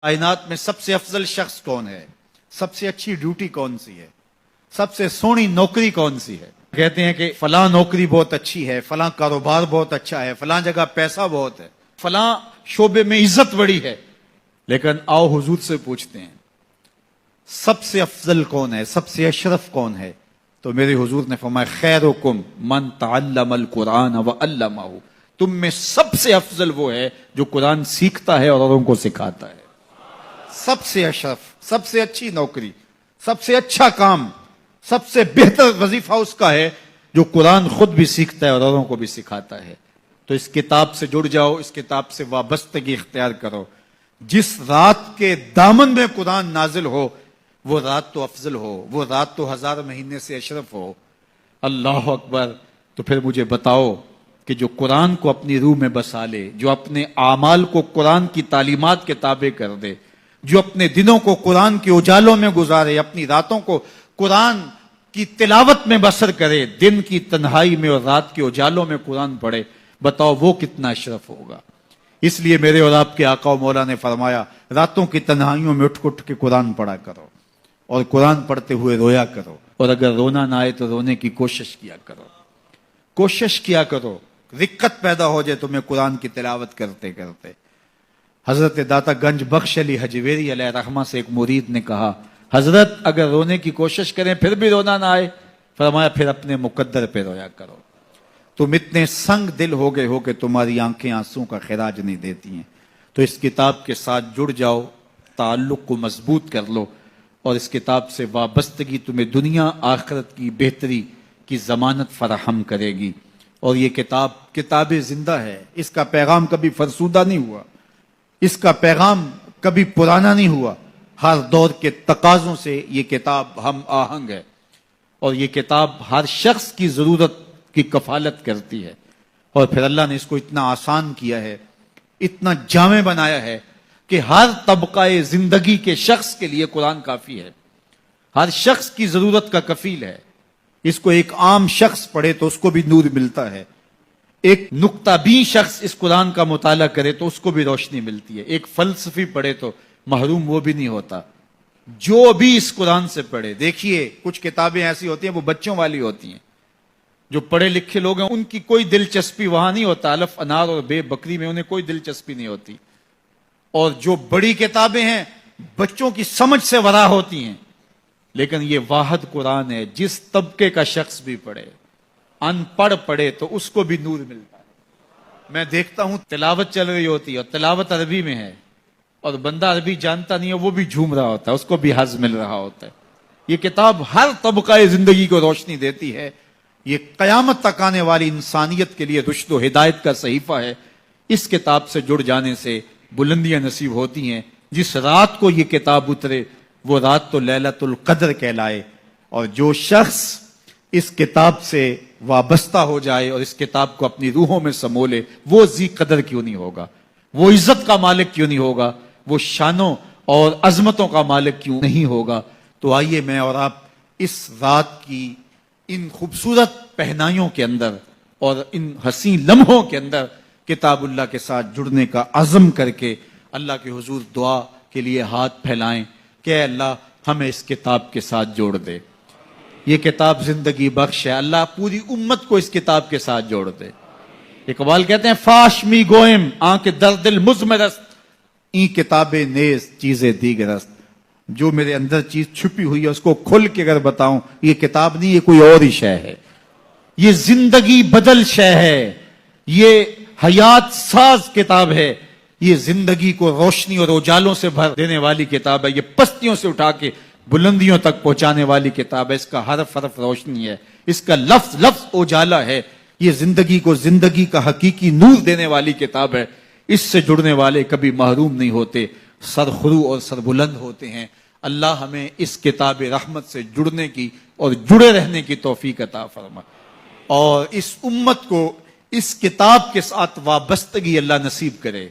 کائنات میں سب سے افضل شخص کون ہے؟ سب سے اچھی ڈیوٹی کون سی ہے؟ سب سے سونی نوکری کون سی ہے؟ کہتے ہیں کہ فلاں نوکری بہت اچھی ہے، فلاں کاروبار بہت اچھا ہے، فلاں جگہ پیسہ بہت ہے، فلاں شعبے میں عزت بڑی ہے. لیکن آؤ حضور سے پوچھتے ہیں سب سے افضل کون ہے، سب سے اشرف کون ہے؟ تو میرے حضور نے فرمایا خیرکم من تعلم القرآن وعلمہ، تم میں سب سے افضل وہ ہے جو قرآن سیکھتا ہے اور اوروں کو سکھاتا ہے. سب سے اشرف، سب سے اچھی نوکری، سب سے اچھا کام، سب سے بہتر وظیفہ اس کا ہے جو قرآن خود بھی سیکھتا ہے اور اوروں کو بھی سکھاتا ہے. تو اس کتاب سے جڑ جاؤ، اس کتاب سے وابستگی اختیار کرو. جس رات کے دامن میں قرآن نازل ہو وہ رات تو افضل ہو، وہ رات تو 1000 مہینے سے اشرف ہو. اللہ اکبر. تو پھر مجھے بتاؤ کہ جو قرآن کو اپنی روح میں بسا لے، جو اپنے اعمال کو قرآن کی تعلیمات کے تابع کر دے، جو اپنے دنوں کو قرآن کے اجالوں میں گزارے، اپنی راتوں کو قرآن کی تلاوت میں بسر کرے، دن کی تنہائی میں اور رات کے اجالوں میں قرآن پڑھے، بتاؤ وہ کتنا اشرف ہوگا. اس لیے میرے اور آپ کے آقا و مولا نے فرمایا راتوں کی تنہائیوں میں اٹھ اٹھ کے قرآن پڑھا کرو اور قرآن پڑھتے ہوئے رویا کرو، اور اگر رونا نہ آئے تو رونے کی کوشش کیا کرو. کوشش کیا کرو، رقت پیدا ہو جائے تمہیں قرآن کی تلاوت کرتے کرتے. حضرت داتا گنج بخش علی حجویری علیہ رحمہ سے ایک مرید نے کہا حضرت اگر رونے کی کوشش کریں پھر بھی رونا نہ آئے، فرمایا پھر اپنے مقدر پہ رویا کرو. تم اتنے سنگ دل ہو گئے ہو کہ تمہاری آنکھیں آنسوں کا خراج نہیں دیتی ہیں. تو اس کتاب کے ساتھ جڑ جاؤ، تعلق کو مضبوط کر لو، اور اس کتاب سے وابستگی تمہیں دنیا آخرت کی بہتری کی ضمانت فراہم کرے گی. اور یہ کتاب زندہ ہے، اس کا پیغام کبھی فرسودہ نہیں ہوا، اس کا پیغام کبھی پرانا نہیں ہوا. ہر دور کے تقاضوں سے یہ کتاب ہم آہنگ ہے، اور یہ کتاب ہر شخص کی ضرورت کی کفالت کرتی ہے. اور پھر اللہ نے اس کو اتنا آسان کیا ہے، اتنا جامع بنایا ہے کہ ہر طبقہ زندگی کے شخص کے لیے قرآن کافی ہے، ہر شخص کی ضرورت کا کفیل ہے. اس کو ایک عام شخص پڑھے تو اس کو بھی نور ملتا ہے، ایک نکتہ بین شخص اس قرآن کا مطالعہ کرے تو اس کو بھی روشنی ملتی ہے، ایک فلسفی پڑھے تو محروم وہ بھی نہیں ہوتا. جو بھی اس قرآن سے پڑھے، دیکھیے کچھ کتابیں ایسی ہوتی ہیں وہ بچوں والی ہوتی ہیں، جو پڑھے لکھے لوگ ہیں ان کی کوئی دلچسپی وہاں نہیں ہوتا، الف انار اور بے بکری میں انہیں کوئی دلچسپی نہیں ہوتی. اور جو بڑی کتابیں ہیں بچوں کی سمجھ سے ورا ہوتی ہیں. لیکن یہ واحد قرآن ہے، جس طبقے کا شخص بھی پڑھے، ان پڑھ پڑھے تو اس کو بھی نور ملتا ہے. میں دیکھتا ہوں تلاوت چل رہی ہوتی ہے اور تلاوت عربی میں ہے، اور بندہ عربی جانتا نہیں ہے وہ بھی جھوم رہا ہوتا ہے، اس کو بھی حظ مل رہا ہوتا ہے. یہ کتاب ہر طبقہ زندگی کو روشنی دیتی ہے. یہ قیامت تک آنے والی انسانیت کے لیے رشد و ہدایت کا صحیفہ ہے. اس کتاب سے جڑ جانے سے بلندیاں نصیب ہوتی ہیں. جس رات کو یہ کتاب اترے وہ رات تو لیلۃ القدر کہلائے. اور جو شخص اس کتاب سے وابستہ ہو جائے اور اس کتاب کو اپنی روحوں میں سمو لے، وہ ذی قدر کیوں نہیں ہوگا، وہ عزت کا مالک کیوں نہیں ہوگا، وہ شانوں اور عظمتوں کا مالک کیوں نہیں ہوگا. تو آئیے میں اور آپ اس رات کی ان خوبصورت پہنائیوں کے اندر اور ان حسین لمحوں کے اندر کتاب اللہ کے ساتھ جڑنے کا عزم کر کے اللہ کے حضور دعا کے لیے ہاتھ پھیلائیں کہ اے اللہ ہمیں اس کتاب کے ساتھ جوڑ دے. یہ کتاب زندگی بخش ہے، اللہ پوری امت کو اس کتاب کے ساتھ جوڑ دے. اقبال کہتے ہیں فاش می گوئم آنکھ در دل مزمرست، این کتابیں نیز چیزیں دیگرست. جو میرے اندر چیز چھپی ہوئی ہے اس کو کھل کے اگر بتاؤں، یہ کتاب نہیں، یہ کوئی اور ہی شے ہے. یہ زندگی بدل شے ہے، یہ حیات ساز کتاب ہے، یہ زندگی کو روشنی اور اجالوں سے بھر دینے والی کتاب ہے، یہ پستیوں سے اٹھا کے بلندیوں تک پہنچانے والی کتاب ہے. اس کا حرف حرف روشنی ہے، اس کا لفظ لفظ اجالا ہے. یہ زندگی کو زندگی کا حقیقی نور دینے والی کتاب ہے. اس سے جڑنے والے کبھی محروم نہیں ہوتے، سرخرو اور سربلند ہوتے ہیں. اللہ ہمیں اس کتاب رحمت سے جڑنے کی اور جڑے رہنے کی توفیق عطا فرما، اور اس امت کو اس کتاب کے ساتھ وابستگی اللہ نصیب کرے.